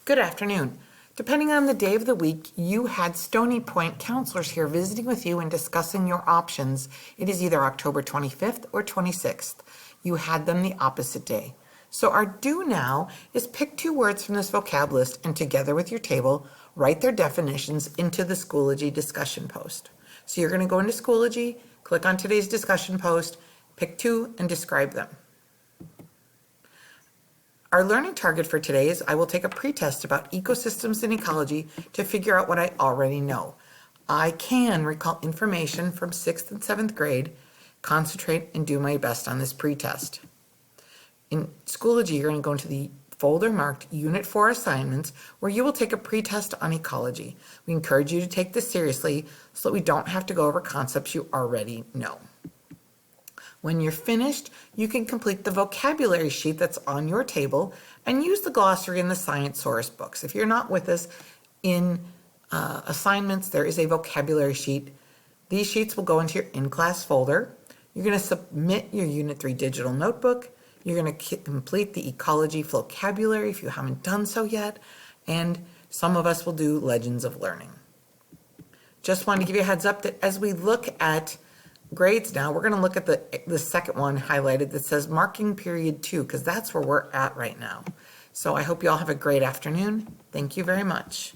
Good afternoon. Depending on the day of the week, you had Stony Point counselors here visiting with you and discussing your options. It is either October 25th or 26th. You had them the opposite day. So our do now is pick two words from this vocab list and together with your table, write their definitions into the Schoology discussion post. So you're going to go into Schoology, click on today's discussion post, pick two and describe them. Our learning target for today is I will take a pretest about ecosystems and ecology to figure out what I already know. I can recall information from 6th and 7th grade, concentrate and do my best on this pretest. In Schoology, you're going to go into the folder marked Unit 4 Assignments, where you will take a pretest on ecology. We encourage you to take this seriously so that we don't have to go over concepts you already know. When you're finished, you can complete the vocabulary sheet that's on your table and use the glossary in the Science Source books. If you're not with us in assignments, there is a vocabulary sheet. These sheets will go into your in-class folder. You're going to submit your Unit 3 digital notebook. You're going to complete the ecology vocabulary if you haven't done so yet. And some of us will do Legends of Learning. Just wanted to give you a heads up that as we look at grades now, we're going to look at the second one highlighted that says marking period 2, because that's where we're at right now. So I hope you all have a great afternoon. Thank you very much.